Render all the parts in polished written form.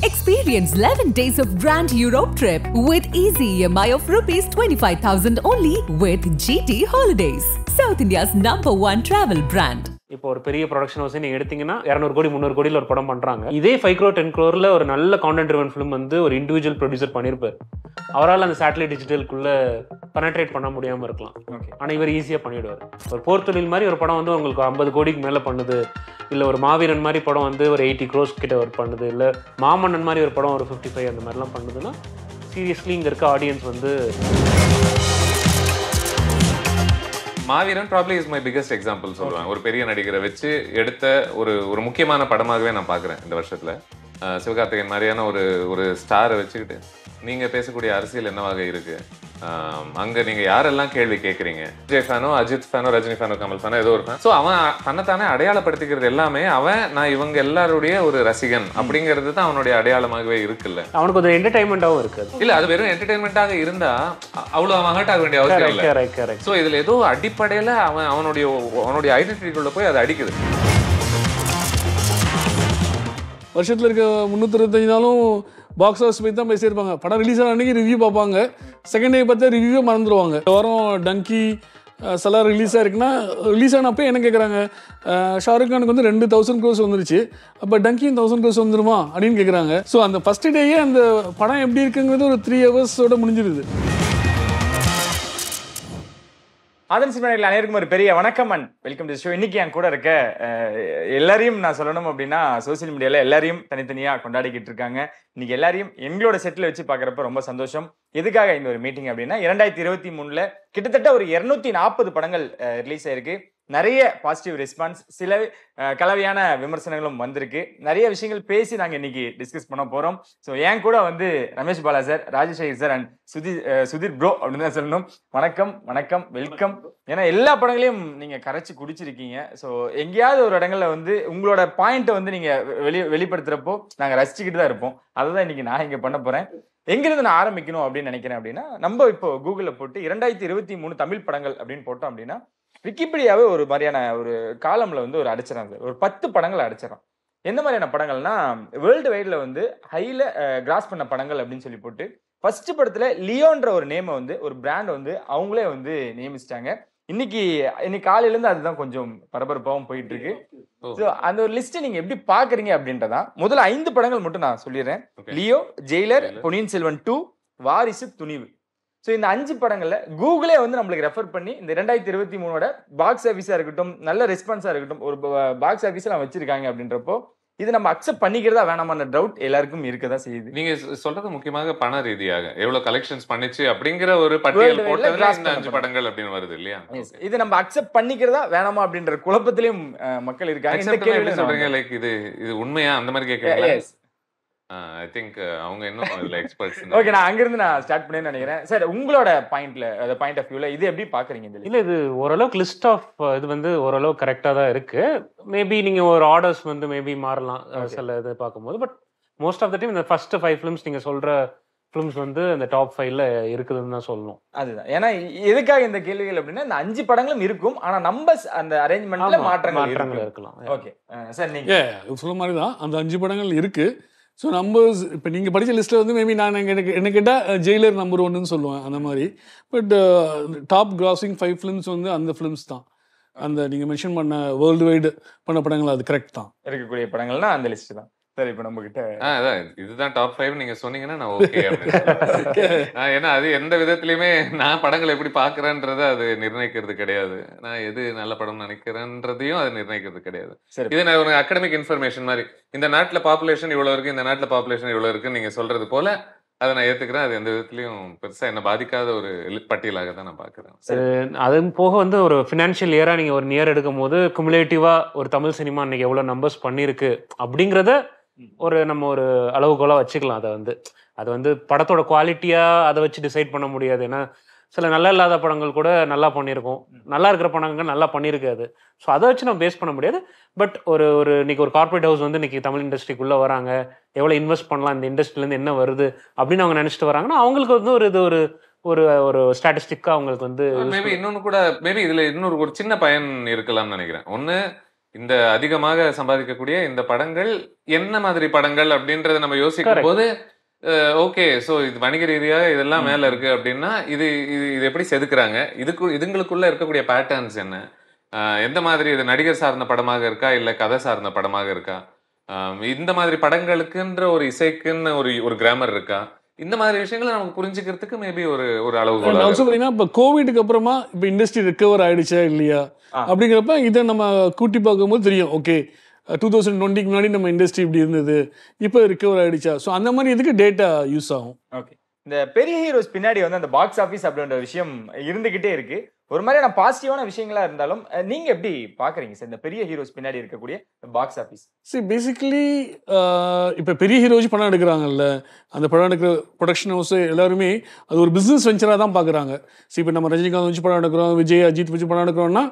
Experience 11 days of Grand Europe trip with easy EMI of rupees 25,000 only with GT Holidays, South India's #1 travel brand. இப்போ ஒரு பெரிய production house நீங்க எடுத்தீங்கன்னா 200 கோடி 300 கோடியில் ஒரு படம் பண்றாங்க. இதே 5 crore 10 crore ஒரு நல்ல கான்டென்ட் ட்ரிவன் ஃபிலிம் வந்து ஒரு இண்டிவிஜுவல் ப்ரொடியூசர் பண்ணியிருப்பார். அவரால் அந்த சேட்டலைட் டிஜிட்டலுக்குள்ள பெனட்ரேட் பண்ண முடியாம இருக்கலாம். ஆனால் இவர் ஈஸியாக பண்ணிவிடுவார். ஒரு போர் தொழில் மாதிரி ஒரு படம் வந்து உங்களுக்கு 50 கோடிக்கு மேலே பண்ணுது, இல்லை ஒரு மாவீரன் மாதிரி படம் வந்து ஒரு 80 crores கிட்ட ஒரு பண்ணுது, இல்லை மாமன்னன் மாதிரி ஒரு படம் ஒரு 55 அந்த மாதிரிலாம் பண்ணுதுன்னா சீரியஸ்லி இங்கே இருக்க ஆடியன்ஸ் வந்து மாவீரன் probably is my biggest example சொல்லுவேன். ஒரு பெரிய நடிகரை வச்சு எடுத்த ஒரு முக்கியமான படமாகவே நான் பார்க்குறேன் இந்த வருஷத்தில். சிவகார்த்திகேயன் மாதிரியான ஒரு ஸ்டாரை வச்சுக்கிட்டு நீங்கள் பேசக்கூடிய அரசியல் என்னவாக இருக்கு, அங்கே நீங்கள் யாரெல்லாம் கேள்வி கேட்குறீங்க, விஜய் ஃபேனோ அஜித் ஃபேனோ ரஜினி ஃபேனோ கமல் ஃபேனோ ஏதோ ஒரு ஃபேன். ஸோ அவன் தன்னைத்தானே அடையாளப்படுத்திக்கிறது எல்லாமே நான் இவங்க எல்லாருடைய ஒரு ரசிகன் அப்படிங்கிறது தான் அவனுடைய அடையாளமாகவே இருக்குல்ல. அவனுக்கு ஒரு என்டர்டைன்மெண்ட்டாகவும் இருக்குது. இல்லை, அது வெறும் என்டர்டைன்மெண்ட்டாக இருந்தால் அவ்வளோ அவன் ஹர்ட் ஆக வேண்டிய அவசியம் இல்லை. ஸோ இதில் ஏதோ அடிப்படையில் அவனுடைய ஐடென்டிட்டிக்குள்ள போய் அதை அடிக்குது. வருஷத்தில் இருக்க 365 நாளும் பாக்ஸ் ஆஃபீஸ் போய் தான் பேசியிருப்பாங்க. படம் ரிலீஸ் ஆன அன்றைக்கி ரிவ்யூ பார்ப்பாங்க, செகண்ட் டே பார்த்தா ரிவ்யூவே மறந்துடுவாங்க. வாரம் டங்கி சலார் ரிலீஸ் ஆகிருக்குன்னா ரிலீஸ் ஆனப்போ என்ன கேட்குறாங்க, ஷாருக் கானுக்கு வந்து 2000 crores வந்துருச்சு, அப்போ டங்கியும் 1000 crores வந்துருமா அப்படின்னு கேட்குறாங்க. ஸோ அந்த ஃபஸ்ட்டு டேயே அந்த படம் எப்படி இருக்குங்கிறது ஒரு 3 hours முடிஞ்சிருது. ஆதன் சினிமாவில் அனைவருக்கும் ஒரு பெரிய வணக்கம் அண்ட் வெல்கம் டு ஷோ. இன்னைக்கு என் கூட இருக்க எல்லாரையும் நான் சொல்லணும் அப்படின்னா சோசியல் மீடியாவில் எல்லாரையும் தனித்தனியாக கொண்டாடிக்கிட்டு இருக்காங்க. இன்னைக்கு எல்லாரையும் எங்களோட செட்டில் வச்சு பார்க்குறப்ப ரொம்ப சந்தோஷம். எதுக்காக இந்த ஒரு மீட்டிங் அப்படின்னா 2023 கிட்டத்தட்ட ஒரு 240 படங்கள் ரிலீஸ் ஆயிருக்கு. நிறைய பாசிட்டிவ் ரெஸ்பான்ஸ், சில கலவையான விமர்சனங்களும் வந்திருக்கு. நிறைய விஷயங்கள் பேசி நாங்கள் இன்னைக்கு டிஸ்கஸ் பண்ண போகிறோம். ஸோ என் கூட வந்து Ramesh Bala sir, Rajasekar sir and Sudhir bro அப்படின்னு தான் சொல்லணும். வணக்கம் வணக்கம், வெல்கம். ஏன்னா எல்லா படங்களையும் நீங்கள் கரைச்சி குடிச்சிருக்கீங்க. ஸோ எங்கேயாவது ஒரு இடங்கள்ல வந்து உங்களோட பாயிண்ட்டை வந்து நீங்கள் வெளிப்படுத்துகிறப்போ நாங்கள் ரசிச்சுக்கிட்டு தான் இருப்போம். அதை தான் இன்னைக்கு நான் இங்கே பண்ண போகிறேன். எங்கிருந்து நான் ஆரம்பிக்கணும் அப்படின்னு நினைக்கிறேன் அப்படின்னா, நம்ம இப்போ கூகுளில் போட்டு 2023 தமிழ் படங்கள் அப்படின்னு போட்டோம் அப்படின்னா விக்கிபீடியாவே ஒரு மாதிரியான ஒரு காலம்ல வந்து ஒரு அடிச்சிடறாங்க, ஒரு 10 படங்கள் அடிச்சிடறான். எந்த மாதிரியான படங்கள்னா வேர்ல்டு வைட்ல வந்து ஹைல கிராஸ் பண்ண படங்கள் அப்படின்னு சொல்லி போட்டு ஃபர்ஸ்ட் படத்துல லியோன்ற ஒரு நேமை வந்து ஒரு பிராண்ட் வந்து அவங்களே வந்து நியமிச்சிட்டாங்க. இன்னைக்கு காலையில இருந்து அதுதான் கொஞ்சம் பரபரப்பாகவும் போயிட்டு இருக்கு. ஸோ அந்த ஒரு லிஸ்ட் நீங்க எப்படி பாக்குறீங்க அப்படின்றதான் முதல்ல 5 படங்கள் மட்டும் நான் சொல்லிடுறேன். லியோ, ஜெயிலர், பொன்னியின் செல்வன் 2, வாரிசு, துணிவு. ஸோ இந்த 5 படங்கள்ல கூகுளே வந்து நம்மளுக்கு ரெஃபர் பண்ணி இந்த 2023 பாக்ஸ் ஆஃபீஸா இருக்கட்டும், நல்ல ரெஸ்பான்ஸா இருக்கட்டும், ஒரு பாக்ஸ் ஆஃபீஸ்ல வச்சிருக்காங்க அப்படின்றப்போ இது நம்ம அக்செப்ட் பண்ணிக்கிறதா வேணாமான டவுட் எல்லாருக்கும் இருக்கதான் செய்யுது. நீங்க சொல்றது முக்கியமாக பண ரீதியாக எவ்வளவு கலெக்ஷன்ஸ் பண்ணிச்சு அப்படிங்கிற ஒரு பட்டியல் போட்டதுல இந்த 5 படங்கள் அப்படின்னு வருது இல்லையா? இது நம்ம அக்செப்ட் பண்ணிக்கிறதா வேணாமா அப்படின்ற குழப்பத்திலயும் மக்கள் இருக்காங்க. இந்த கேள்வி சொல்றீங்க, லைக் இது உண்மையா அந்த மாதிரி கேக்குறீங்களா? ஐ திங்க் அவங்க இன்னும் இதுல எக்ஸ்பர்ட்ஸ். ஓகே, நான் அங்கிருந்து ஸ்டார்ட் பண்ணேன்னு நினைக்கிறேன். சார், உங்களோட பாயிண்ட் ஆஃப் வியூல இது எப்படி பாக்குறீங்க? இல்ல, இது ஓரளவுக்கு லிஸ்ட் ஆஃப் இது வந்து ஓரளவு கரெக்டா தான் இருக்கு. மேபி நீங்க ஒரு ஆர்டர்ஸ் வந்து மேபி மாறலாம் சில இது பார்க்கும்போது. But most of the time இந்த ஃபர்ஸ்ட் 5 ஃபிலிம்ஸ் நீங்க சொல்ற ஃபிலிம்ஸ் வந்து இந்த டாப் 5ல இருக்குதுன்னு தான் சொல்லணும். அதுதான். ஏன்னா எதுக்காக இந்த கேள்விகள் அப்படின்னா இந்த 5 படங்களும் இருக்கும், ஆனா நம்பர்ஸ் அந்த அரேஞ்ச்மெண்ட்ல மாற்றங்கள் இருக்கலாம். ஓகே சார், நீங்க சொல்ல மாதிரி தான் அந்த 5 படங்கள் இருக்கு. ஸோ நம்பர்ஸ் இப்போ நீங்கள் படித்த லிஸ்ட்டில் வந்து மேபி நான் என்ன கேட்டால் ஜெயிலர் நம்பர் 1ன்னு சொல்லுவேன் அந்த மாதிரி. பட் டாப் கிராசிங் 5 ஃபிலிம்ஸ் வந்து அந்த ஃபிலிம்ஸ் தான். அந்த நீங்கள் மென்ஷன் பண்ண வேர்ல்டு வைடு பண்ண படங்கள் அது கரெக்ட் தான். இருக்கக்கூடிய படங்கள்னா அந்த லிஸ்ட் தான். சரி, இப்போ நம்ம கிட்ட இதுதான் டாப் 5 நீங்க சொன்னீங்கன்னா நான் ஓகே. ஏன்னா அது எந்த விதத்திலயுமே நான் படங்களை எப்படி பாக்குறேன்றத அது நிர்ணயிக்கிறது கிடையாது. நான் எது நல்ல படம் நினைக்கிறேன்றதையும் அது நிர்ணயிக்கிறது கிடையாது. இது நான் ஒரு அகாடமிக் இன்ஃபர்மேஷன் மாதிரி. இந்த நாட்டுல பாப்புலேஷன் இவ்வளவு இருக்கு, இந்த நாட்டுல பாப்புலேஷன் இவ்வளவு இருக்குன்னு நீங்க சொல்றது போல அதை நான் ஏத்துக்கிறேன். அது எந்த விதத்திலயும் பெருசா என்ன பாதிக்காத ஒரு பட்டியலாக தான் நான் பாக்குறேன். அது போக வந்து ஒரு ஃபினான்ஷியல் இயரா நீங்க ஒரு நியர் எடுக்கும் போது குமுலேட்டிவா ஒரு தமிழ் சினிமா இன்னைக்கு எவ்வளவு நம்பர்ஸ் பண்ணிருக்கு அப்படிங்கறத நம்ம ஒரு அளவுகோலா வச்சுக்கலாம். அது வந்து படத்தோட குவாலிட்டியா அதை வச்சு டிசைட் பண்ண முடியாது. ஏன்னா சில நல்லா இல்லாத படங்கள் கூட நல்லா பண்ணியிருக்கோம், நல்லா இருக்கிற படங்கள் நல்லா பண்ணியிருக்காது. ஸோ அதை வச்சு நம்ம பேஸ் பண்ண முடியாது. பட் இன்னைக்கு ஒரு கார்பரேட் ஹவுஸ் வந்து இன்னைக்கு தமிழ் இண்டஸ்ட்ரிக்குள்ளே வராங்க, எவ்வளோ இன்வெஸ்ட் பண்ணலாம், இந்த இண்டஸ்ட்ரியிலேருந்து என்ன வருது அப்படின்னு அவங்க நினச்சிட்டு வராங்கன்னா அவங்களுக்கு வந்து ஒரு ஒரு ஸ்டாட்டிஸ்டிக்காக அவங்களுக்கு வந்து மேபி இன்னொன்று கூட மேபி இதில் இன்னொரு சின்ன பயன் இருக்கலாம்னு நினைக்கிறேன். ஒன்று, இந்த அதிகமாக சம்பாதிக்கக்கூடிய இந்த படங்கள் என்ன மாதிரி படங்கள் அப்படின்றத நம்ம யோசிக்கும் போது ஓகே, ஸோ இது வணிக ரீதியாக இதெல்லாம் மேல இருக்கு அப்படின்னா இது இது இது எப்படி செதுக்குறாங்க, இதுங்களுக்குள்ள இருக்கக்கூடிய பேட்டர்ன்ஸ் என்ன, எந்த மாதிரி இது நடிகர் சார்ந்த படமாக இருக்கா இல்ல கதை சார்ந்த படமாக இருக்கா, இந்த மாதிரி படங்களுக்குன்ற ஒரு இசைக்குன்னு ஒரு கிராமர் இருக்கா, இந்த மாதிரி விஷயங்களை நமக்கு புரிஞ்சுக்கிறதுக்கு மேபி ஒரு அளவுகோல். இப்போ கோவிடுக்கு அப்புறமா இப்போ இண்டஸ்ட்ரி ரெக்கவர் ஆயிடுச்சா இல்லையா அப்படிங்கிறப்ப இதை நம்ம கூட்டி பார்க்கும்போது தெரியும். ஓகே, 2020 முன்னாடி நம்ம இண்டஸ்ட்ரி இப்படி இருந்தது, இப்போ ரிகவர் ஆயிடுச்சா. ஸோ அந்த மாதிரி இதுக்கு டேட்டா யூஸ் ஆகும். ஓகே, இந்த பெரிய ஹீரோஸ் பின்னாடி வந்து அந்த பாக்ஸ் ஆஃபீஸ் அப்படின்ற விஷயம் இருந்துகிட்டே இருக்கு. ஒரு மாதிரியான பாசிட்டிவான விஷயங்களா இருந்தாலும் நீங்க எப்படி பாக்குறீங்க சார் இந்த பெரிய ஹீரோஸ் பின்னாடி இருக்கக்கூடிய பாக்ஸ் ஆஃபீஸ்? சரி, பேசிக்கலி இப்போ பெரிய ஹீரோ வச்சு படம் எடுக்கிறாங்கல்ல, அந்த படம் எடுக்கிற ப்ரொடக்ஷன் ஹவுஸ் எல்லாருமே அது ஒரு பிஸ்னஸ் வெஞ்சராக தான் பார்க்குறாங்க. சரி, இப்போ நம்ம ரஜினிகாந்த் வச்சு படம் எடுக்கிறோம், விஜய் அஜித் வச்சு படம் எடுக்கிறோம்னா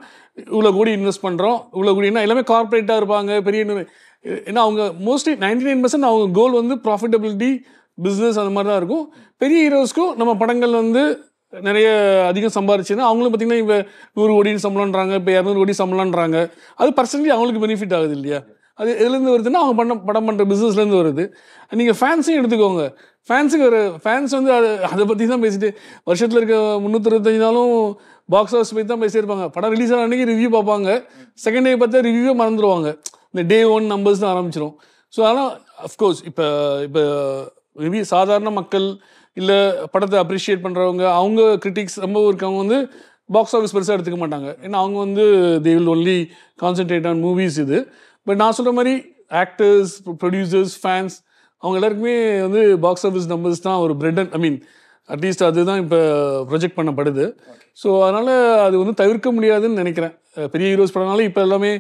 இவ்வளோ கோடி இன்வெஸ்ட் பண்ணுறோம், இவ்வளோ கோடினா எல்லாமே கார்பரேட்டாக இருப்பாங்க பெரிய. ஏன்னா அவங்க மோஸ்ட்லி 99% அவங்க கோல் வந்து ப்ராஃபிட்டபிலிட்டி, பிஸ்னஸ் அந்த மாதிரி தான் இருக்கும். பெரிய ஹீரோஸ்க்கும் நம்ம படங்கள் வந்து நிறைய அதிகம் சம்பாரிச்சுன்னா அவங்களும் பார்த்தீங்கன்னா இப்போ 100 கோடின்னு சம்பளம்ன்றாங்க, இப்போ 200 கோடி சம்பளம்ன்றாங்க. அது பர்சன்டேஜ் அவங்களுக்கு பெனிஃபிட் ஆகுது இல்லையா? அது எதுலேருந்து வருதுன்னா அவங்க படம் பண்ணுற பிஸ்னஸ்லேருந்து வருது. நீங்கள் ஃபேன்ஸையும் எடுத்துக்கோங்க. ஃபேன்ஸ் வந்து அதை பற்றி தான் பேசிட்டு வருஷத்தில் இருக்க 365 நாளும் பாக்ஸ் ஆஃபீஸ் பற்றி தான் பேசியிருப்பாங்க. படம் ரிலீஸ் ஆன அன்றைக்கி ரிவ்யூ பார்ப்பாங்க, செகண்ட் டே பார்த்தா ரிவ்யூவே மறந்துடுவாங்க. இந்த Day 1 நம்பர்ஸ் தான் ஆரம்பிச்சிடும். ஸோ அதனால் அஃப்கோர்ஸ் இப்போ ரிவ்யூ சாதாரண மக்கள் இல்லை படத்தை அப்ரிஷியேட் பண்ணுறவங்க, அவங்க கிரிட்டிக்ஸ் ரொம்ப இருக்கவங்க வந்து பாக்ஸ் ஆஃபீஸ் பெருசாக எடுத்துக்க மாட்டாங்க. ஏன்னா அவங்க வந்து they will only concentrate on movies இது. பட் நான் சொல்கிற மாதிரி ஆக்டர்ஸ், ப்ரொடியூசர்ஸ், ஃபேன்ஸ் அவங்க எல்லாருக்குமே வந்து பாக்ஸ் ஆஃபீஸ் நம்பர்ஸ் தான் ஒரு பிரெட் அண்ட் அட்லீஸ்ட் அதுதான் இப்போ ப்ரொஜெக்ட் பண்ணப்படுது. ஸோ அதனால் அது வந்து தவிர்க்க முடியாதுன்னு நினைக்கிறேன். பெரிய ஹீரோஸ் படம்னாலும் இப்போ எல்லாமே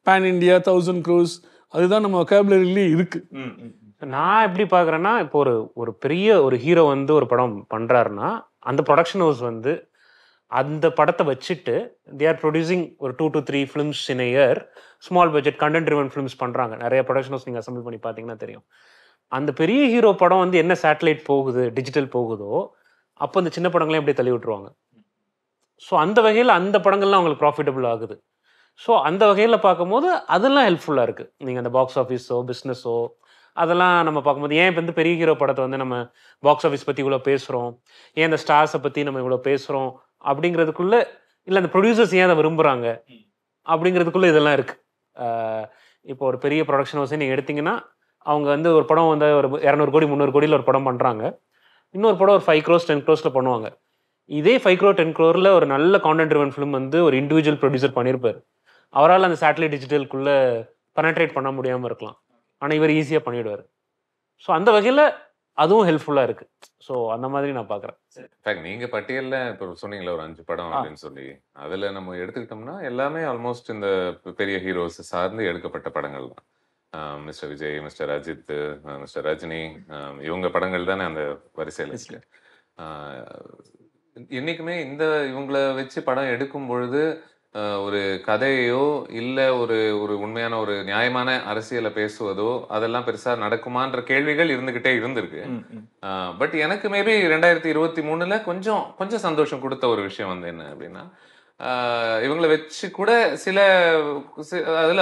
பேன் இண்டியா 1000 crores அதுதான் நம்ம வொக்காபுலரியிலே இருக்குது. நான் எப்படி பார்க்குறேன்னா, இப்போ ஒரு பெரிய ஒரு ஹீரோ வந்து ஒரு படம் பண்ணுறாருன்னா அந்த ப்ரொடக்ஷன் ஹவுஸ் வந்து அந்த படத்தை வச்சுட்டு தே ஆர் ப்ரொடியூசிங் ஒரு 2 to 3 films in a year, small budget content driven films பண்ணுறாங்க. நிறைய ப்ரொடக்ஷன் ஹவுஸ் நீங்கள் அசம்பிள் பண்ணி பார்த்தீங்கன்னா தெரியும். அந்த பெரிய ஹீரோ படம் வந்து என்ன சேட்டலைட் போகுது, டிஜிட்டல் போகுதோ, அப்போ அந்த சின்ன படங்களையும் அப்படியே தள்ளி விட்டுருவாங்க. ஸோ அந்த வகையில் அந்த படங்கள்லாம் அவங்களுக்கு ப்ராஃபிட்டபிள் ஆகுது. ஸோ அந்த வகையில் பார்க்கும்போது அதெல்லாம் ஹெல்ப்ஃபுல்லாக இருக்குது. நீங்கள் அந்த பாக்ஸ் ஆஃபீஸோ பிஸ்னஸோ அதெல்லாம் நம்ம பார்க்கும்போது ஏன் இப்போ வந்து பெரிய ஹீரோ படத்தை வந்து நம்ம பாக்ஸ் ஆஃபீஸ் பற்றி இவ்வளோ பேசுகிறோம், ஏன் அந்த ஸ்டார்ஸை பற்றி நம்ம இவ்வளோ பேசுகிறோம் அப்படிங்கிறதுக்குள்ளே, இல்லை அந்த ப்ரொடியூசர்ஸ் ஏன் அதை விரும்புகிறாங்க அப்படிங்கிறதுக்குள்ளே இதெல்லாம் இருக்குது. இப்போ ஒரு பெரிய ப்ரொடக்ஷன் ஹவுஸை நீங்கள் எடுத்திங்கன்னா அவங்க வந்து ஒரு படம் வந்து ஒரு 200 கோடி 300 கோடியில் ஒரு படம் பண்ணுறாங்க. இன்னொரு படம் ஒரு 5 crores 10 crores பண்ணுவாங்க. இதே 5 crore 10 crore ஒரு நல்ல கான்டென்ட் ட்ரிவன் ஃபிலிம் வந்து ஒரு இண்டிவிஜுவல் ப்ரொடியூசர் பண்ணியிருப்பார். அவரால் அந்த சேட்டலைட் டிஜிட்டலுக்குள்ளே பெனட்ரேட் பண்ண முடியாமல் இருக்கலாம், ஆனால் இவர் ஈஸியாக பண்ணிவிடுவார். ஸோ அந்த வகையில் அதுவும் ஹெல்ப்ஃபுல்லாக இருக்குது. ஸோ அந்த மாதிரி நான் பார்க்குறேன். நீங்கள் பட்டியலில் இப்போ சொன்னீங்களே ஒரு 5 படம் அப்படின்னு சொல்லி, அதில் நம்ம எடுத்துக்கிட்டோம்னா எல்லாமே ஆல்மோஸ்ட் இந்த பெரிய ஹீரோஸ் சார்ந்து எடுக்கப்பட்ட படங்கள் தான். Mister Vijay, mister Ajith, mister Rajini, இவங்க படங்கள் தானே அந்த வரிசையில் இருக்கு. என்னைக்குமே இவங்களை வச்சு படம் எடுக்கும் பொழுது ஒரு கதையோ இல்லை ஒரு உண்மையான ஒரு நியாயமான அரசியலை பேசுவதோ அதெல்லாம் பெருசா நடக்குமான்ற கேள்விகள் இருந்துகிட்டே இருந்திருக்கு. பட் எனக்கு மேபி 2023 கொஞ்சம் சந்தோஷம் கொடுத்த ஒரு விஷயம் வந்து என்ன அப்படின்னா, இவங்களை வச்சு கூட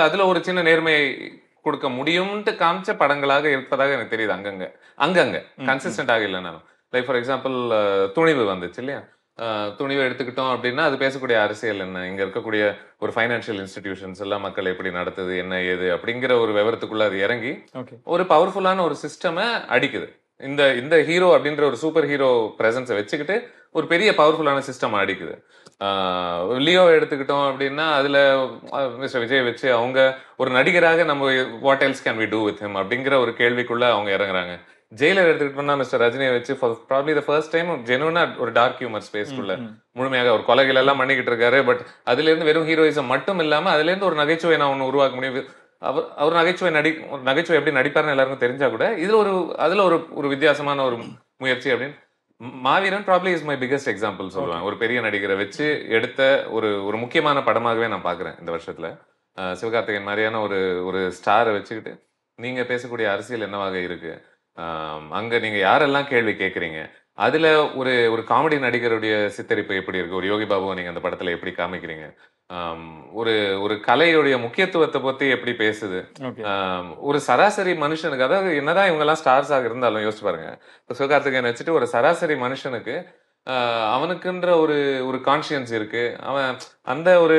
அதுல ஒரு சின்ன நேர்மையை கொடுக்க முடியும்ட்டு காமிச்ச படங்களாக இருப்பதாக எனக்கு தெரியுது. அங்கங்க கன்சிஸ்டன்ட் இல்லைனாலும், லைக் ஃபார் எக்ஸாம்பிள் துணிவு வந்துச்சு இல்லையா? துணிவை எடுத்துக்கிட்டோம் அப்படின்னா அது பேசக்கூடிய அரசியல் என்ன, இங்க இருக்கக்கூடிய ஒரு ஃபைனான்சியல் இன்ஸ்டிடியூஷன்ஸ் எல்லாம் மக்கள் எப்படி நடத்துது, என்ன ஏது அப்படிங்கிற ஒரு விவரத்துக்குள்ள அது இறங்கி ஒரு பவர்ஃபுல்லான ஒரு சிஸ்டமை அடிக்குது. இந்த ஹீரோ அப்படின்ற ஒரு சூப்பர் ஹீரோ பிரசன்ஸை வச்சுக்கிட்டு ஒரு பெரிய பவர்ஃபுல்லான சிஸ்டம் அடிக்குது. லியோ எடுத்துக்கிட்டோம் அப்படின்னா அதுல மிஸ்டர் விஜய் வச்சு அவங்க ஒரு நடிகராக நம்ம what else can we do with him அப்படிங்கிற ஒரு கேள்விக்குள்ள அவங்க இறங்குறாங்க. ஜெயிலர் எடுத்துக்கிட்டோம்னா மிஸ்டர் ரஜினியை வச்சு ப்ராப்ளி த ஃபர்ஸ்ட் டைம் ஜெனுவனா ஒரு டார்க் ஹியூமர் ஸ்பேஸ்க்குள்ள முழுமையாக ஒரு கொலைகள் எல்லாம் பண்ணிக்கிட்டு இருக்காரு. பட் அதுல இருந்து வெறும் ஹீரோயிசம் மட்டும் இல்லாம அதுல இருந்து ஒரு நகைச்சுவை நான் ஒண்ணு உருவாக்க முடியும். அவர் நகைச்சுவை எப்படி நடிப்பாருன்னு எல்லாருக்கும் தெரிஞ்சா கூட அதுல ஒரு வித்தியாசமான ஒரு முயற்சி அப்படின்னு. மாவீரன் probably is my biggest example சொல்லுவேன். ஒரு பெரிய நடிகரை வச்சு எடுத்த ஒரு முக்கியமான படமாகவே நான் பாக்குறேன் இந்த வருஷத்துல. சிவகார்த்திகேயன் மாதிரியான ஒரு ஸ்டாரை வச்சுக்கிட்டு நீங்க பேசக்கூடிய அரசியல் என்னவாக இருக்கு, அங்க நீங்க யாரெல்லாம் கேள்வி கேட்கறீங்க, அதுல ஒரு ஒரு காமெடி நடிகருடைய சித்தரிப்பு எப்படி இருக்கு, ஒரு யோகி பாபுவை நீங்க அந்த படத்துல எப்படி காமிக்கிறீங்க, ஒரு ஒரு கலையுடைய முக்கியத்துவத்தை பத்தி எப்படி பேசுது, ஒரு சராசரி மனுஷனுக்கு, அதாவது என்னதான் இவங்க எல்லாம் ஸ்டார்ஸாக இருந்தாலும் யோசிச்சு பாருங்க, இப்போ சிவகார்த்திகேயன் வச்சுட்டு ஒரு சராசரி மனுஷனுக்கு அவனுக்குன்ற ஒரு ஒரு கான்சியன்ஸ் இருக்கு, அவன் அந்த ஒரு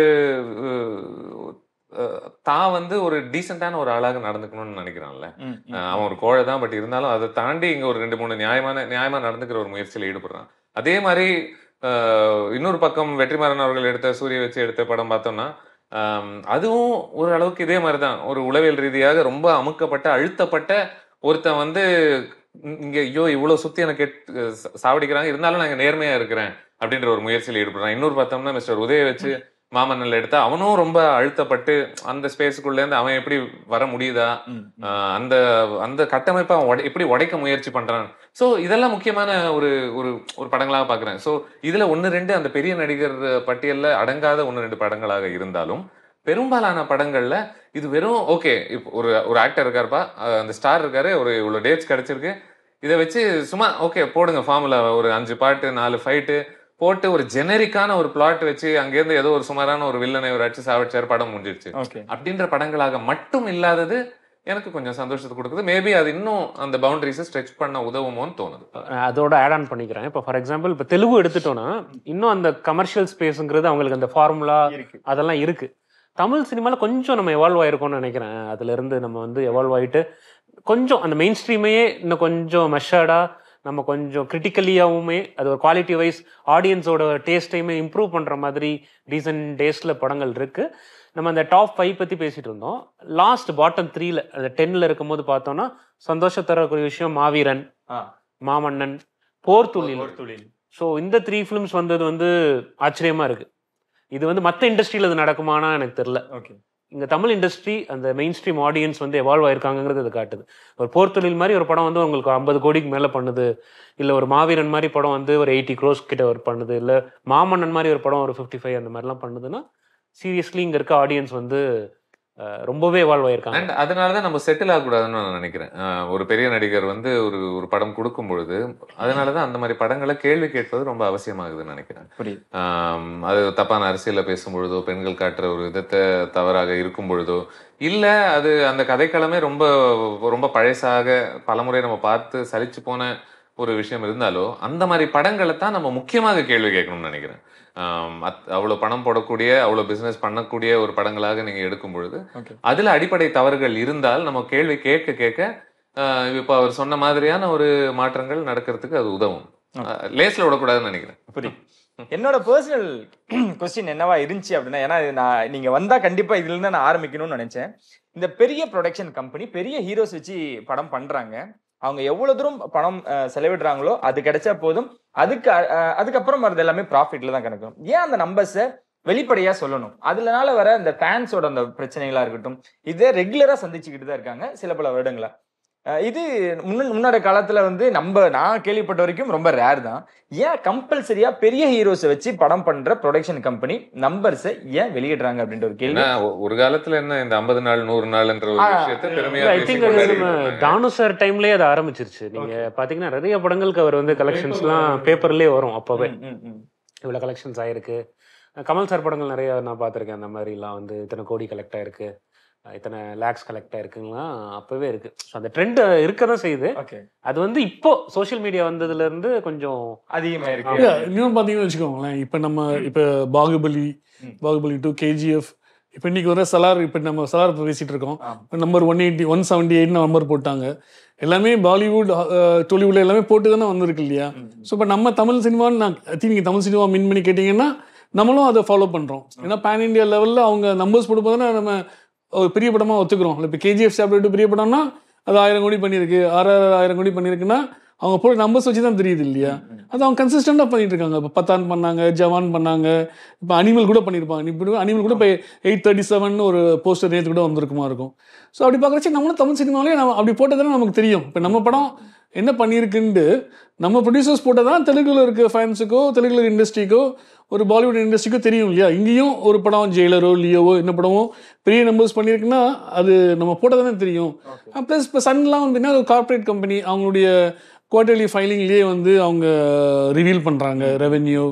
தான் வந்து ஒரு டீசென்டான ஒரு ஆளாக நடந்துக்கணும்னு நினைக்கிறான்ல. அவன் ஒரு கோழை தான், பட் இருந்தாலும் அதை தாண்டி இங்க ஒரு 2-3 நியாயமா நடந்துக்கிற ஒரு முயற்சியில ஈடுபடுறான். அதே மாதிரி இன்னொரு பக்கம் வெற்றிமாறன் அவர்கள் எடுத்த சூரிய வச்சு எடுத்த படம் பார்த்தோம்னா அதுவும் ஒரு அளவுக்கு இதே மாதிரிதான், ஒரு உளவியல் ரீதியாக ரொம்ப அமுக்கப்பட்ட அழுத்தப்பட்ட ஒருத்தன் வந்து இங்க ஐயோ இவ்வளவு சுத்தி எனக்கு சாவடிக்கிறாங்க, இருந்தாலும் நான் இங்க நேர்மையா இருக்கிறேன் அப்படின்ற ஒரு முயற்சியில் ஈடுபடுறான். இன்னொரு பார்த்தோம்னா மிஸ்டர் உதய வச்சு மாமன்னன்ல எடுத்தா அவனும் ரொம்ப அழுத்தப்பட்டு அந்த ஸ்பேஸுக்குள்ள இருந்து அவன் எப்படி வர முடியுதா, அந்த அந்த கட்டமைப்பை அவன் எப்படி உடைக்க முயற்சி பண்றான். சோ இதெல்லாம் முக்கியமான ஒரு ஒரு ஒரு படங்களாக பாக்குறேன். சோ இதுல 1-2 அந்த பெரிய நடிகர் பட்டியல்ல அடங்காத 1-2 படங்களாக இருந்தாலும் பெரும்பாலான படங்கள்ல இது வெறும் ஓகே, இப்போ ஒரு ஆக்டர் இருக்காருப்பா, அந்த ஸ்டார் இருக்காரு, ஒரு இவ்வளவு டேட்ஸ் கிடைச்சிருக்கு, இதை வச்சு சும்மா ஓகே போடுங்க ஃபார்முலா, ஒரு 5 பாட்டு 4 ஃபைட்டு போட்டு ஒரு ஜெனரிக்கான ஒரு பிளாட் வச்சு அங்கேருந்து ஏதோ ஒரு சுமாரான ஒரு வில்லனை ஒரு அடிச்சு சாவடிச்சார், படம் முடிஞ்சிருச்சு அப்படின்ற படங்களாக மட்டும் இல்லாதது எனக்கு கொஞ்சம் சந்தோஷத்தை கொடுக்குது. மேபி அது இன்னும் அந்த பவுண்டரிஸை ஸ்ட்ரெச் பண்ண உதவுமோன்னு தோணுது. அதோட ஆட் ஆன் பண்ணிக்கிறேன். இப்போ ஃபார் எக்ஸாம்பிள் இப்போ தெலுங்கு எடுத்துட்டோம்னா இன்னும் அந்த கமர்ஷியல் ஸ்பேஸுங்கிறது அவங்களுக்கு அந்த ஃபார்முலா அதெல்லாம் இருக்கு. தமிழ் சினிமாவில் கொஞ்சம் நம்ம எவால்வ் ஆயிருக்கோம்னு நினைக்கிறேன். அதுல இருந்து நம்ம வந்து எவால்வ் ஆகிட்டு கொஞ்சம் அந்த மெயின் ஸ்ட்ரீமையே இன்னும் கொஞ்சம் மெஷர்டா நம்ம கொஞ்சம் கிரிட்டிக்கலியாகவுமே அது ஒரு குவாலிட்டி வைஸ் ஆடியன்ஸோட டேஸ்ட்டையுமே இம்ப்ரூவ் பண்ணுற மாதிரி ரீசன்ட் டேஸில் படங்கள் இருக்குது. நம்ம அந்த டாப் 5 பற்றி பேசிகிட்டு இருந்தோம். லாஸ்ட் பாட்டம் 3ல அந்த 10ல் இருக்கும்போது பார்த்தோன்னா சந்தோஷம் தரக்கூடிய விஷயம் மாவீரன், மாமன்னன், போர்த்துளில். ஸோ இந்த 3 ஃபிலிம்ஸ் வந்தது வந்து ஆச்சரியமாக இருக்குது. இது வந்து மற்ற இண்டஸ்ட்ரியில் அது நடக்குமானா எனக்கு தெரில. ஓகே, இங்கே தமிழ் இண்டஸ்ட்ரி அந்த மெயின் ஸ்ட்ரீம் ஆடியன்ஸ் வந்து எவால்வ் ஆயிருக்காங்கிறது அது காட்டுது. ஒரு போர்த்தொழில் மாதிரி ஒரு படம் வந்து உங்களுக்கு 50 கோடிக்கு மேலே பண்ணுது, இல்லை ஒரு மாவீரன் மாதிரி படம் வந்து ஒரு 80 crores கிட்ட ஒரு பண்ணுது, இல்லை மாமன்னன் மாதிரி ஒரு படம் ஒரு 55 அந்த மாதிரிலாம் பண்ணுதுன்னா சீரியஸ்லி இங்கே இருக்க ஆடியன்ஸ் வந்து ரொம்பவே எவால்வ் ஆயிருக்காங்க. அண்ட் அதனாலதான் நம்ம செட்டில் ஆகக்கூடாதுன்னு நான் நினைக்கிறேன். ஒரு பெரிய நடிகர் வந்து ஒரு ஒரு படம் கொடுக்கும் பொழுது அதனாலதான் அந்த மாதிரி படங்களை கேள்வி கேட்பது ரொம்ப அவசியமாகுதுன்னு நினைக்கிறேன். அது தப்பான அரசியல பேசும் பொழுதோ, பெண்கள் காட்டுற ஒரு விதத்தை தவறாக இருக்கும் பொழுதோ, இல்ல அது அந்த கதைக்களமே ரொம்ப ரொம்ப பழசாக பலமுறை நம்ம பார்த்து சலிச்சு போன ஒரு விஷயம் இருந்தாலோ அந்த மாதிரி படங்களை தான் நம்ம முக்கியமாக கேள்வி கேட்கணும்னு நினைக்கிறேன். அவ்வளவு பணம் போடக்கூடிய அவ்வளவு பிசினஸ் பண்ணக்கூடிய ஒரு படங்களாக நீங்க எடுக்கும் பொழுது அதுல அடிப்படை தவறுகள் இருந்தால் நம்ம கேள்வி கேட்க கேட்க இப்ப அவர் சொன்ன மாதிரியான ஒரு மாற்றங்கள் நடக்கிறதுக்கு அது உதவும். லேஸ்ல விடக்கூடாதுன்னு நினைக்கிறேன். புரியுது. என்னோட பர்சனல் கொஸ்டின் என்னவா இருந்துச்சு அப்படின்னா, ஏன்னா நான் நீங்க வந்தா கண்டிப்பா இதுல இருந்து நான் ஆரம்பிக்கணும்னு நினைச்சேன். இந்த பெரிய ப்ரொடக்ஷன் கம்பெனி பெரிய ஹீரோஸ் வச்சு படம் பண்றாங்க, அவங்க எவ்வளவு தூரம் பணம் செலவிடுறாங்களோ அது கிடைச்சா போதும், அதுக்கப்புறம் வரது எல்லாமே ப்ராஃபிட்ல தான் கணக்கும். ஏன் அந்த நம்பர்ஸை வெளிப்படையா சொல்லணும்? அதுலனால வர அந்த ஃபேன்ஸோட அந்த பிரச்சனைகளா இருக்கட்டும், இதை ரெகுலரா சந்திச்சுக்கிட்டு தான் இருக்காங்க சில பல வருடங்களா. இது முன்னாடி காலத்துல வந்து நான் கேள்விப்பட்ட வரைக்கும் ரொம்ப ரேர் தான். ஏன் கம்பல்சரியா பெரிய ஹீரோஸை வச்சு படம் பண்ற ப்ரொடக்ஷன் கம்பெனி நம்பர்ஸை ஏன் வெளியிடுறாங்க அப்படின்ற ஒரு கேள்வி. ஒரு காலத்துல என்ன இந்த 50 நாள் 100 நாள்ன்ற ஒரு விஷயத்தை பெருமையா தானு சார் டைம்லயே அது ஆரம்பிச்சிருச்சு. நீங்க பாத்தீங்கன்னா நிறைய படங்களுக்கு அவர் வந்து கலெக்ஷன்ஸ் எல்லாம் பேப்பர்லயே வரும். அப்பவே இவ்வளவு கலெக்ஷன்ஸ் ஆயிருக்கு. கமல் சார் படங்கள் நிறைய நான் பார்த்திருக்கேன். அந்த மாதிரி எல்லாம் வந்து இத்தனை கோடி கலெக்ட் ஆயிருக்கு, இத்தனை லேக்ஸ் கலெக்ட் ஆயிருக்குங்களா அப்பவே இருக்கு. ஸோ அந்த ட்ரெண்ட் இருக்கதான் செய்யுது. அது வந்து இப்போ சோஷியல் மீடியா வந்ததுல இருந்து கொஞ்சம் அதிகமா இருக்கு. இன்னும் பாத்தீங்கன்னு வச்சுக்கோங்களேன், இப்போ பாகுபலி 2, KGF, இப்போ இன்னைக்கு வர சலார், இப்போ நம்ம சலார் பேசிட்டு இருக்கோம். நம்பர் 178 நம்பர் போட்டாங்க. எல்லாமே பாலிவுட் டோலிவுட்ல எல்லாமே போட்டு தானே வந்திருக்கு இல்லையா? ஸோ இப்போ நம்ம தமிழ் சினிமான்னு நீங்கள் தமிழ் சினிமா மின் பண்ணி கேட்டிங்கன்னா நம்மளும் அதை ஃபாலோ பண்ணுறோம். ஏன்னா பேன் இண்டியா லெவலில் அவங்க நம்பர்ஸ் போடும்போது நம்ம ஒரு பெரிய படமாக ஒத்துக்கிறோம். இப்போ KGF சாப்டர் பெரிய படம்னா அது 1000 கோடி பண்ணியிருக்கு, 6000 கோடி பண்ணியிருக்குன்னா அவங்க போய் நம்பர்ஸ் வச்சு தான் தெரியுது இல்லையா? அது அவங்க கன்சிஸ்டண்டாக பண்ணிட்டு இருக்காங்க. இப்போ பத்தான் பண்ணாங்க, ஜவான் பண்ணாங்க, இப்போ அனிமல் கூட பண்ணியிருப்பாங்க. இப்போ அனிமல் கூட இப்போ 837 ஒரு போஸ்டர் நேற்று கூட வந்திருக்குமா இருக்கும். ஸோ அப்படி பார்க்குறச்சு நம்மளும் தமிழ் சினிமாவிலே நம்ம அப்படி போட்டதானே நமக்கு தெரியும். இப்போ நம்ம படம் என்ன பண்ணியிருக்குன்ட்டு நம்ம ப்ரொடியூசர்ஸ் போட்டால் தான் தெலுங்குல இருக்க ஃபேன்ஸுக்கோ தெலுங்குல இண்டஸ்ட்ரிக்கோ ஒரு பாலிவுட் இண்டஸ்ட்ரிக்கோ தெரியும் இல்லையா? இங்கேயும் ஒரு படம் ஜெயிலரோ லியோவோ என்ன படமோ பெரிய நம்பர்ஸ் பண்ணியிருக்குன்னா அது நம்ம போட்டால் தானே தெரியும். ப்ளஸ் இப்போ சன்லாம் வந்து ஒரு கார்பரேட் கம்பெனி, அவங்களுடைய குவார்டர்லி ஃபைலிங்லேயே வந்து அவங்க ரிவீல் பண்ணுறாங்க ரெவென்யூ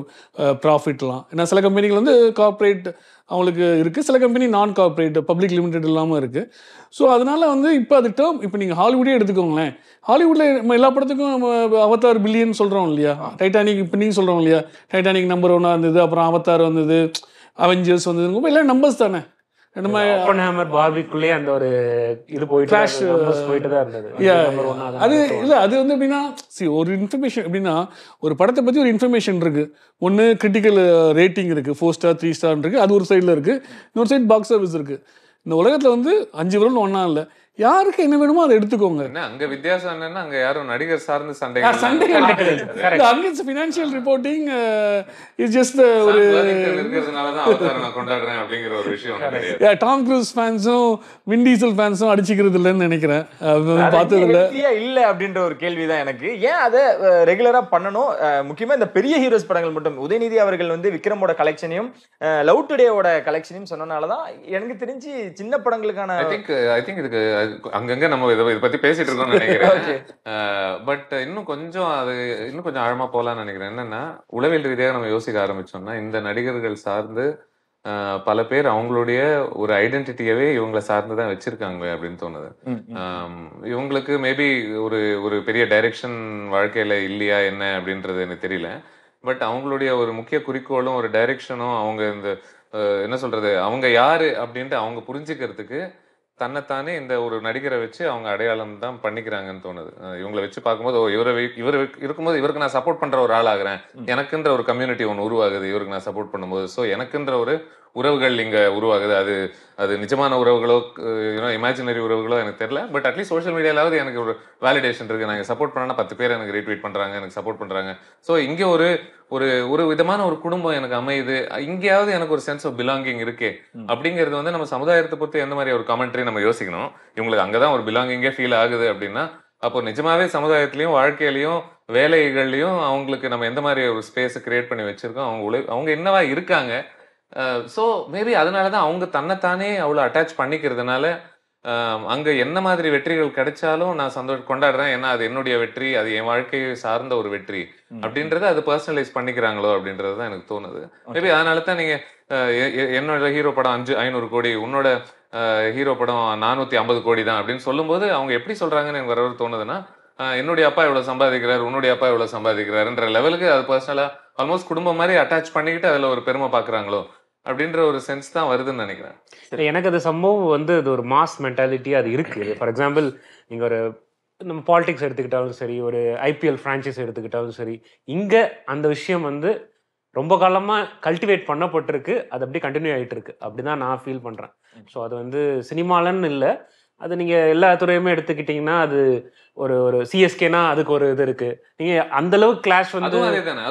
ப்ராஃபிட்லாம். ஏன்னா சில கம்பெனிகள் வந்து கார்ப்பரேட் அவங்களுக்கு இருக்குது, சில கம்பெனி நான் கார்ப்பரேட் பப்ளிக் லிமிடெட் இல்லாமல் இருக்குது. ஸோ அதனால் வந்து இப்போ அது டேர்ம் இப்போ நீங்கள் ஹாலிவுட்டே எடுத்துக்கோங்களேன். ஹாலிவுட்டில் நம்ம எல்லா படத்துக்கும் நம்ம அவதார் பில்லியன் சொல்கிறோம் இல்லையா, டைட்டானிக் இப்போ நீங்கள் சொல்கிறோம் இல்லையா, டைட்டானிக் நம்பர் 1 இருந்தது, அப்புறம் அவதார் வந்தது, அவெஞ்சர்ஸ் வந்தது, எல்லாம் நம்பர்ஸ் தானே. நம்ம ஓப்பன்ஹைமர் பார்பிக்குள்ளே அந்த ஒரு இது போயிட்டு தான் இருந்தது. அது இல்லை, அது வந்து எப்படின்னா ஒரு இன்ஃபர்மேஷன் எப்படின்னா ஒரு படத்தை பற்றி ஒரு இன்ஃபர்மேஷன் இருக்குது. ஒன்று கிரிட்டிக்கல் ரேட்டிங் இருக்குது, 4 ஸ்டார் 3 ஸ்டார் இருக்குது, அது ஒரு சைடில் இருக்குது. இன்னொரு சைடு பாக்ஸ் ஆஃபீஸ் இருக்குது. இந்த உலகத்தில் வந்து 5 விரல் ஒன்றா இல்லை, யாருக்கு என்ன வேணுமோ அதை எடுத்துக்கோங்க. அங்க வித்தியாசம் என்னன்னா அங்க யாரும் நடிகர் சார்ந்து சண்டை ஃபினான்ஷியல் ரிப்போர்ட்டிங் இஸ் ஜஸ்ட் ஒரு கொண்டாடுறேன் அப்படிங்கிற ஒரு விஷயம். டாம் க்ரூஸ் ஃபேன்ஸும் வின் டீசல் ஃபேன்ஸும் அடிச்சுக்கிறது இல்லைன்னு நினைக்கிறேன். பார்த்தது இல்ல அப்படின்ற ஒரு கேள்விதான் எனக்கு. ஏன் அதை ரெகுலரா பண்ணணும்? முக்கியமா இந்த பெரிய ஹீரோஸ் படங்கள் மட்டும். உதயநிதி அவர்கள் வந்து விக்ரமோட கலெக்ஷனையும் லவ் டுடேவோட கலெக்ஷனையும் சொன்னனாலதான் எனக்கு தெரிஞ்சு சின்ன படங்களுக்கான ஐ திங்க் இதுக்கு அங்கங்க நம்ம இதை பத்தி பேசிட்டு இருக்கோம்னு நினைக்கிறேன். பட் இன்னும் கொஞ்சம் ஆழமா போலாம்னு நினைக்கிறேன். என்னன்னா உளவியல் ரீதியாக நம்ம யோசிக்க ஆரம்பிச்சோம்னா இந்த நடிகர்கள் சார்ந்து பல பேர் அவங்களுடைய ஒரு ஐடென்டிட்டியவே இவங்களை சார்ந்துதான் வச்சிருக்காங்க அப்படின்னு தோணுது. இவங்களுக்கு மேபி ஒரு பெரிய டைரக்ஷன் வாழ்க்கையில இல்லையா என்ன அப்படின்றது எனக்கு தெரியல. பட் அவங்களுடைய ஒரு முக்கிய குறிக்கோளும் ஒரு டைரக்ஷனும் அவங்க இந்த என்ன சொல்றது, அவங்க யாரு அப்படின்ட்டு அவங்க புரிஞ்சுக்கிறதுக்கு தன்னைத்தானே இந்த ஒரு நடிகரை வச்சு அவங்க அடையாளம் தான் பண்ணிக்கிறாங்கன்னு தோணுது. இவங்களை வச்சு பார்க்கும்போது இவர் இருக்கும்போது இவருக்கு நான் சப்போர்ட் பண்ற ஒரு ஆள் ஆகுறேன், எனக்குன்ற ஒரு கம்யூனிட்டி ஒன்று உருவாகுது இவருக்கு நான் சப்போர்ட் பண்ணும்போது. ஸோ எனக்குன்ற ஒரு உறவுகள் இங்க உருவாகுது. அது நிஜமான உறவுகளோ இமேஜினரி உறவுகளோ எனக்கு தெரியல. பட் அட்லீஸ்ட் சோஷியல் மீடியாலாவது எனக்கு ஒரு வேலிடேஷன் இருக்கு. நான் சப்போர்ட் பண்ணா 10 பேர் எனக்கு ரீட்வீட் பண்றாங்க, எனக்கு சப்போர்ட் பண்றாங்க. ஸோ இங்க ஒரு விதமான ஒரு குடும்பம் எனக்கு அமையுது, இங்கேயாவது எனக்கு ஒரு சென்ஸ் ஆஃப் பிலாங்கிங் இருக்கே அப்படிங்கிறது வந்து நம்ம சமுதாயத்தை பொறுத்து எந்த மாதிரி ஒரு கமெண்ட்ரி நம்ம யோசிக்கணும். இவங்களுக்கு அங்கதான் ஒரு பிலாங்கிங்கே ஃபீல் ஆகுது அப்படின்னா அப்போ நிஜமாவே சமுதாயத்திலையும் வாழ்க்கையிலையும் வேலைகள்லையும் அவங்களுக்கு நம்ம எந்த மாதிரி ஒரு ஸ்பேஸ் கிரியேட் பண்ணி வச்சிருக்கோம், அவங்க என்னவா இருக்காங்க. ஸோ மேபி அதனாலதான் அவங்க தன்னைத்தானே அவ்வளோ அட்டாச் பண்ணிக்கிறதுனால அங்க என்ன மாதிரி வெற்றிகள் கிடைச்சாலும் நான் கொண்டாடுறேன். ஏன்னா அது என்னுடைய வெற்றி, அது என் வாழ்க்கையை சார்ந்த ஒரு வெற்றி அப்படின்றத அது பர்சனலைஸ் பண்ணிக்கிறாங்களோ அப்படின்றது தான் எனக்கு தோணுது. மேபி அதனால தான் நீங்க என்னோட ஹீரோ படம் 500 கோடி, உன்னோட ஹீரோ படம் 450 கோடி தான் அப்படின்னு சொல்லும்போது அவங்க எப்படி சொல்றாங்கன்னு எனக்கு வரவர் தோணுதுன்னா, என்னுடைய அப்பா இவ்வளவு சம்பாதிக்கிறார், உன்னுடைய அப்பா இவ்வளவு சம்பாதிக்கிறாருன்ற லெவலுக்கு அது பர்சனலா ஆல்மோஸ்ட் குடும்பம் மாதிரி அட்டாச் பண்ணிக்கிட்டு அதுல ஒரு பெருமை பாக்குறாங்களோ அப்படின்ற ஒரு சென்ஸ் தான் வருதுன்னு நினைக்கிறேன். எனக்கு அது சம்பவம் வந்து அது ஒரு மாஸ் மென்டாலிட்டி அது இருக்கு. ஃபார் எக்ஸாம்பிள் நீங்க ஒரு நம்ம பாலிடிக்ஸ் எடுத்துக்கிட்டாலும் சரி, ஒரு ஐபிஎல் ஃப்ரான்ச்சைஸ் எடுத்துக்கிட்டாலும் சரி, இங்க அந்த விஷயம் வந்து ரொம்ப காலமா கல்டிவேட் பண்ணப்பட்டிருக்கு, அது அப்படியே கண்டினியூ ஆகிட்டு இருக்கு. அப்படிதான் நான் ஃபீல் பண்றேன். ஸோ அது வந்து சினிமாலன்னு இல்லை, அது நீங்க எல்லா துறையுமே எடுத்துக்கிட்டீங்கன்னா அது ஒரு சிஎஸ்கேனா அதுக்கு ஒரு இது இருக்கு. நீங்க அந்த அளவுக்கு கிளாஷ் வந்து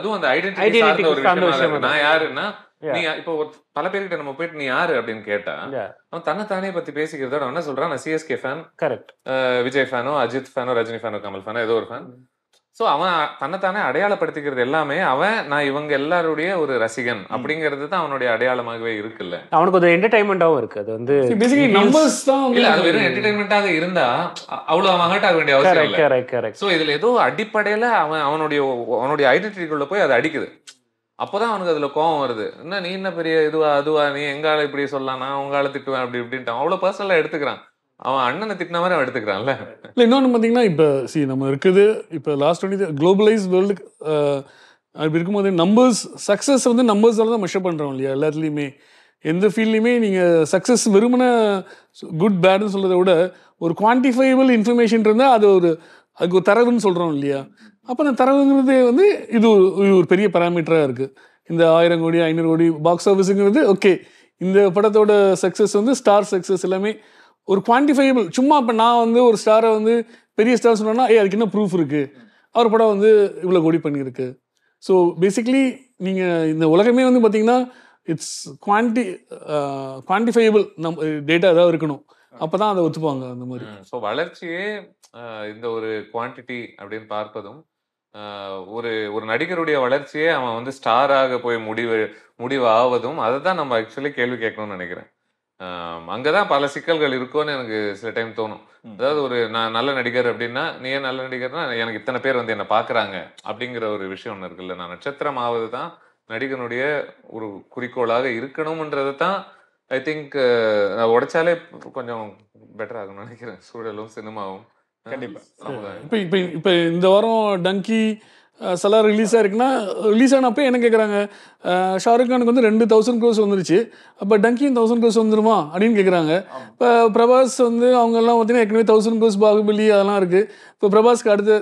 அதுவும் அந்த ஐடென்டிட்டி நான் யாருன்னா நீ இப்போ பல பேர்கிட்ட நம்ம போயிட்டு நீ யாரு அப்படின்னு கேட்டா அவன் தன்னைத்தானே பத்தி பேசிக்கிறதோட என்ன சொல்றான், நான் சிஎஸ்கே ஃபேன், கரெக்ட், விஜய் ஃபேனோ, அஜித் ஃபேனோ, ரஜினி ஃபேனோ, கமல் ஃபேனோ, ஏதோ ஒரு ஃபேன். சோ அவன் தன்னைத்தானே அடையாளப்படுத்திக்கிறது எல்லாமே நான் இவங்க எல்லாருடைய ஒரு ரசிகன் அப்படிங்கிறது தான் அவனுடைய அடையாளமாகவே இருக்குல்ல. அவனுக்கு ஒரு என்டர்டைன்மெண்டாவும் இருக்கு. அது வந்து அது வெறும் என்டர்டைன்மெண்டாக இருந்தா அவ்வளவு அவன் ஹர்ட் ஆக வேண்டிய அவசியம் இல்லை. சோ இதுல ஏதோ அடிப்படையில அவனுடைய ஐடென்டிட்டிக்குள்ள போய் அதை அடிக்குது. அப்போதான் அவனுக்கு அதுல கோவம் வருது. என்ன நீ என்ன பெரிய அதுவா நீ எங்கால இப்படி சொல்லலாம், நான் உங்கால திட்டுவேன் அப்படி இப்படின்ட்டு அவ்வளவு பர்சனலா எடுத்துக்கிறான். அவன் அண்ணனை திட்டின மாதிரி அவன் எடுத்துக்கிறான்ல. இல்லை இன்னொன்று பார்த்தீங்கன்னா இப்போ நம்ம இருக்குது இப்போ லாஸ்ட் 20 குளோபலைஸ் வேர்ல்டு அப்படி இருக்கும்போது நம்பர்ஸ் சக்ஸஸ் வந்து நம்பர்ஸால தான் மெஷர் பண்ணுறோம் இல்லையா. எல்லாத்துலேயுமே எந்த ஃபீல்ட்லையுமே நீங்கள் சக்ஸஸ் வெறுமன குட் பேடுன்னு சொல்கிறத விட ஒரு குவான்டிஃபைபிள் இன்ஃபர்மேஷன் இருந்தால் அதுக்கு ஒரு தரவுன்னு சொல்கிறோம் இல்லையா. அப்போ அந்த தரவுங்கிறது வந்து இது ஒரு பெரிய பேராமீட்டராக இருக்குது. இந்த 1000 கோடி 500 கோடி பாக்ஸ் ஆஃபீஸுங்கிறது ஓகே, இந்த படத்தோட சக்ஸஸ் வந்து ஸ்டார் சக்ஸஸ் எல்லாமே ஒரு குவான்டிஃபைபிள். சும்மா இப்போ நான் வந்து ஒரு ஸ்டாரை வந்து பெரிய ஸ்டார் சொன்னோன்னா அதுக்கு என்ன ப்ரூஃப் இருக்குது, அவர் படம் வந்து இவ்வளோ கோடி பண்ணியிருக்கு. ஸோ பேசிக்லி நீங்கள் இந்த உலகமே வந்து பார்த்தீங்கன்னா இட்ஸ் குவான்டிஃபைபிள் டேட்டா ஏதாவது இருக்கணும், அப்போ தான் அதை ஒத்துப்பாங்க அந்த மாதிரி. ஸோ வளர்ச்சியே இந்த ஒரு குவான்டிட்டி அப்படின்னு பார்ப்பதும் ஒரு நடிகருடைய வளர்ச்சியே அவன் வந்து ஸ்டாராக போய் முடிவு ஆவதும் அதை தான் நம்ம ஆக்சுவலி கேள்வி கேட்கணும்னு நினைக்கிறேன். அங்கதான் பல சிக்கல்கள் இருக்கும்னு எனக்கு சில டைம் தோணும். அதாவது ஒரு நான் நல்ல நடிகர் அப்படின்னா, நீ ஏன் நல்ல நடிகர்னா எனக்கு இத்தனை பேர் வந்து என்ன பாக்குறாங்க அப்படிங்கிற ஒரு விஷயம் ஒண்ணு இருக்குல்ல. நான் நட்சத்திரம் ஆவது தான் நடிகனுடைய ஒரு குறிக்கோளாக இருக்கணும்ன்றதை தான் ஐ திங்க் உடைச்சாலே கொஞ்சம் பெட்டர் ஆகும்னு நினைக்கிறேன். சூழலும் சினிமாவும் கண்டிப்பா. சமுதாயம். இப்போ இந்த வாரம் டங்கி சலார் ரிலீஸ் ஆயிருக்குன்னா, ரிலீஸ் ஆனப்போ என்ன கேட்குறாங்க, ஷாருக் கானுக்கு வந்து 2000 crores வந்துருச்சு, அப்போ டங்கியும் 1000 crores வந்துருமா அப்படின்னு கேட்குறாங்க. இப்போ பிரபாஸ் வந்து அவங்கெல்லாம் பார்த்தீங்கன்னா ஏற்கனவே 1000 crores பாகுபலி அதெல்லாம் இருக்குது. இப்போ பிரபாஸ்க்கு அடுத்து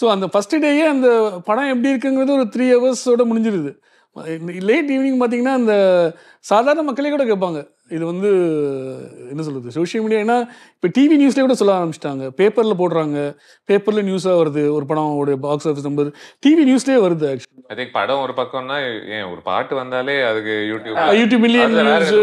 ஸோ அந்த ஃபஸ்ட்டு டேயே அந்த படம் எப்படி இருக்குங்கிறது ஒரு 3 hours முடிஞ்சிருது. லேட் ஈவினிங் பார்த்தீங்கன்னா அந்த சாதாரண மக்களே கூட கேட்பாங்க. இது வந்து என்ன சொல்கிறது, சோஷியல் மீடியா. ஏன்னா இப்போ டிவி நியூஸ்லேயே கூட சொல்ல ஆரம்பிச்சிட்டாங்க, பேப்பரில் போடுறாங்க, பேப்பரில் நியூஸாக வருது ஒரு படம் பாக்ஸ் ஆஃபீஸ் நம்பர், டிவி நியூஸ்லேயே வருது. ஆக்சுவலி ஐ திங்க் படம் ஒரு பக்கம்னா, ஏன் ஒரு பாட்டு வந்தாலே அதுக்கு YouTube million news,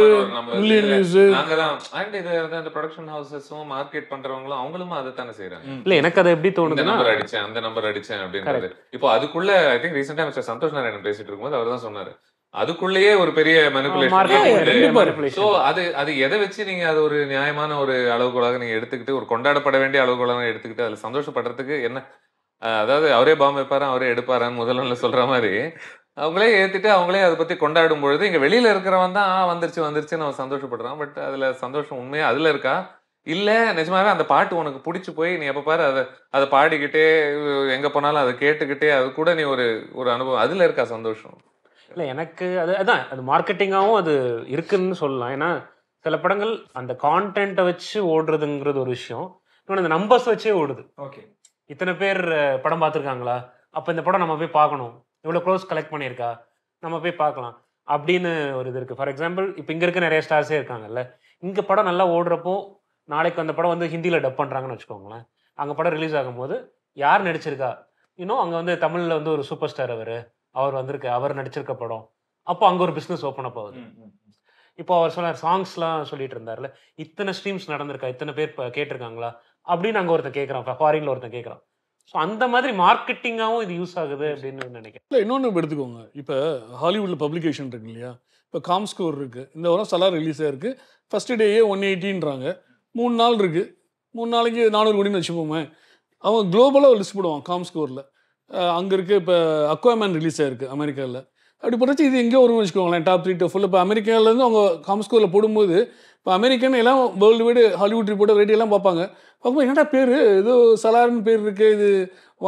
million news. நாங்க தான் அண்ட் இது அந்த ப்ரொடக்ஷன் ஹவுசஸும் மார்க்கெட் பண்றவங்களும் அவங்களும் அதை தானே செய்யறாங்க. இல்ல எனக்கு அது எப்படி இந்த தோணுதுன்னா, நம்பர் அடிச்சேன் அந்த நம்பர் அடிச்சேன் அப்படின்றது. இப்போ அதுக்குள்ள ஐ திங்க் ரீசெண்டா மிஸ்டர் சந்தோஷ் நாராயணன் பேசிட்டு இருக்கும்போது அவர் தான் சொன்னாரு, அதுக்குள்ளேயே ஒரு பெரிய மேனிபுலேஷன். சோ அது எதை வச்சு நீங்க அது ஒரு நியாயமான ஒரு அளவுகோலாக நீங்க எடுத்துக்கிட்டு, ஒரு கொண்டாடப்பட வேண்டிய அளவுகோலாக எடுத்துக்கிட்டு அதுல சந்தோஷப்படுறதுக்கு என்ன, அதாவது அவரே பாம்பு வைப்பாரா அவரே எடுப்பாரான்னு முதல்ல சொல்ற மாதிரி அவங்களே ஏத்துட்டு அவங்களே அதை பத்தி கொண்டாடும் பொழுது இங்க வெளியில இருக்கிறவன் தான் வந்துருச்சுன்னு அவன் சந்தோஷப்படுறான். பட் அதுல சந்தோஷம் உண்மையா அதுல இருக்கா, இல்ல நிஜமாவே அந்த பாட்டு உனக்கு பிடிச்சு போய் நீ எப்ப பாரு அதை பாடிக்கிட்டே எங்க போனாலும் அதை கேட்டுக்கிட்டே அது கூட நீ ஒரு அனுபவம் அதுல இருக்கா சந்தோஷம்? இல்லை எனக்கு அதான் அது மார்க்கெட்டிங்காகவும் அது இருக்குன்னு சொல்லலாம். ஏன்னா சில படங்கள் அந்த கான்டென்ட்டை வச்சு ஓடுறதுங்கிறது ஒரு விஷயம், இன்னொன்று அந்த நம்பர்ஸ் வச்சே ஓடுது. ஓகே, இத்தனை பேர் படம் பார்த்துருக்காங்களா, அப்போ இந்த படம் நம்ம போய் பார்க்கணும், இவ்வளோ க்ளோஸ் கலெக்ட் பண்ணியிருக்கா, நம்ம போய் பார்க்கலாம் அப்படின்னு ஒரு இது இருக்குது. ஃபார் எக்ஸாம்பிள் இப்போ இங்கே இருக்க நிறைய ஸ்டார்ஸே இருக்காங்கல்ல, இங்கே படம் நல்லா ஓடுறப்போ நாளைக்கு அந்த படம் வந்து ஹிந்தியில் டப் பண்ணுறாங்கன்னு வச்சுக்கோங்களேன், அங்கே படம் ரிலீஸ் ஆகும்போது யார் நடிச்சிருக்கா, இன்னும் அங்கே வந்து தமிழில் வந்து ஒரு சூப்பர் ஸ்டார் அவர் வந்திருக்கு, அவர் நடிச்சிருக்க படம், அப்போ அங்கே ஒரு பிஸ்னஸ் ஓப்பன் அப் ஆகுது. இப்போ அவர் சொன்னார் சாங்ஸ்லாம் சொல்லிட்டு இருந்தார்ல, இத்தனை ஸ்ட்ரீம்ஸ் நடந்திருக்கா, இத்தனை பேர் கேட்டிருக்காங்களா அப்படின்னு அங்கே ஒருத்தன் கேட்குறான், ஃபாரின்ல ஒருத்தன் கேட்குறான். ஸோ அந்த மாதிரி மார்க்கெட்டிங்காகவும் இது யூஸ் ஆகுது அப்படின்னு நினைக்கிறேன். இல்லை இன்னொன்று எடுத்துக்கோங்க, இப்போ ஹாலிவுட்டில் பப்ளிகேஷன் இருக்கு இல்லையா, இப்போ காம்ஸ்கோர் இருக்குது, இந்த வாரம் சலார் ரிலீஸ் ஆயிருக்கு, ஃபஸ்ட்டு டேயே 180ன்றாங்க, 3 நாள் இருக்குது, 3 நாளைக்கு 400 கோடின்னு வச்சுப்போமே. அவன் குளோபலாக ஒரு லிஸ்ட் போடுவான் காம்ஸ்கோரில். அங்கே இருக்குது இப்போ அக்வாமேன் ரிலீஸ் ஆயிருக்கு அமெரிக்காவில், அப்படி போட்டு இது எங்கேயோ வரும்னு வச்சுக்கோங்களேன், டாப் 3 top 4. இப்போ அமெரிக்காவிலேருந்து அவங்க காம்ஸ்கோரில் போடும்போது இப்போ அமெரிக்கன் எல்லாம் world wide Hollywood reporter rate எல்லாம் பார்ப்பாங்க. பார்க்கும்போது என்னடா பேர் ஏதோ சலார்னு பேர் இருக்குது, இது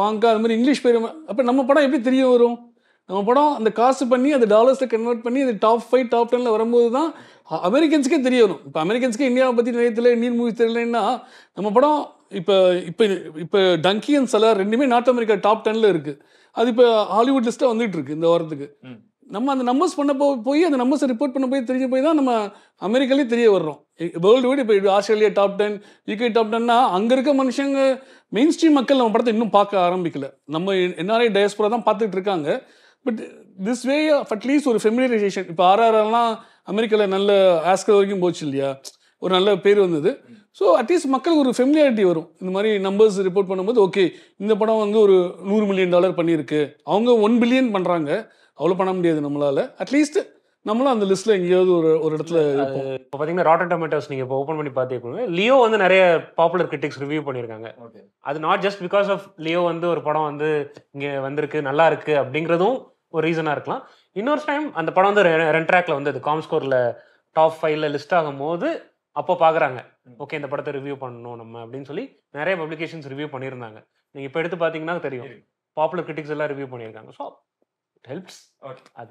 வாங்கா அது மாதிரி இங்கிலீஷ் பேர். அப்போ நம்ம படம் எப்படி தெரிய வரும், நம்ம படம் அந்த காசு பண்ணி அது டாலர்ஸில் கன்வெர்ட் பண்ணி அது டாப் 5 top 10 வரும்போது தான் அமெரிக்கன்ஸுக்கே தெரிய வரும். இப்போ அமெரிக்கன்ஸுக்கே இந்தியாவை பற்றி நிறைய தெரியல, இந்தியன் மூவிஸ் தெரியலன்னா நம்ம படம் இப்போ இப்போ இப்போ டங்கி அண்ட் சலார் ரெண்டுமே நார்த் அமெரிக்கா டாப் 10 இருக்குது. அது இப்போ ஹாலிவுட் லிஸ்ட்டாக வந்துட்டு இருக்கு இந்த வாரத்துக்கு. நம்ம அந்த நம்பர்ஸ் பண்ண போய் அந்த நம்பர்ஸை ரிப்போர்ட் பண்ண போய் தெரிஞ்ச போய் தான் நம்ம அமெரிக்காலே தெரிய வர்றோம். வேர்ல்டு வைடு இப்போ ஆஸ்திரேலியா டாப் 10, யூகே டாப் 10னா அங்கே இருக்க மனுஷங்க மெயின் ஸ்ட்ரீம் மக்கள் நம்ம படத்தை இன்னும் பார்க்க ஆரம்பிக்கல. நம்ம என்ஆர்ஐ டயஸ்போரா தான் பார்த்துட்டு இருக்காங்க. But this way of at least ஒரு ஃபெமிலியரைசேஷன். இப்போ ஆர்ஆர்ஆர்லாம் அமெரிக்காவில் நல்ல ஆஸ்கர் வரைக்கும் போச்சு இல்லையா, ஒரு நல்ல பேர் வந்தது. ஸோ அட்லீஸ்ட் மக்களுக்கு ஒரு ஃபெமிலியாரிட்டி வரும். இந்த மாதிரி நம்பர்ஸ் ரிப்போர்ட் பண்ணும்போது ஓகே இந்த படம் வந்து ஒரு $100 மில்லியன் பண்ணியிருக்கு, அவங்க 1 பில்லியன் பண்ணுறாங்க, அவ்வளோ பண்ண முடியாது நம்மளால். அட்லீஸ்ட் நம்மளும் அந்த லிஸ்ட்டில் எங்கேயாவது ஒரு இடத்துல இருப்போம். இப்போ பார்த்தீங்கன்னா ராட்டன் டொமேட்டோஸ் நீங்கள் இப்போ ஓப்பன் பண்ணி பார்த்தீங்கன்னா லியோ வந்து நிறைய பாப்புலர் கிரிட்டிக்ஸ் ரிவ்யூ பண்ணியிருக்காங்க. அது not just because of Leo வந்து ஒரு படம் வந்து இங்கே வந்திருக்கு நல்லா இருக்குது அப்படிங்கிறதும் ஒரு ரீசனாக இருக்கலாம். இன்னொரு டைம் அந்த படம் வந்து ரெண்ட்ராக்ல வந்து அது காம்ஸ்கோரில் டாப் 5ல் லிஸ்ட் ஆகும் போது அப்போ பார்க்குறாங்க ஓகே இந்த படத்தை ரிவ்யூ பண்ணணும் நம்ம அப்படின்னு சொல்லி நிறைய பப்ளிகேஷன்ஸ் ரிவ்யூ பண்ணியிருந்தாங்க. நீங்கள் இப்போ எடுத்து பார்த்தீங்கன்னா தெரியும் பாப்புலர் கிரிட்டிக்ஸ் எல்லாம் ரிவ்யூ பண்ணியிருக்காங்க. So it helps. அது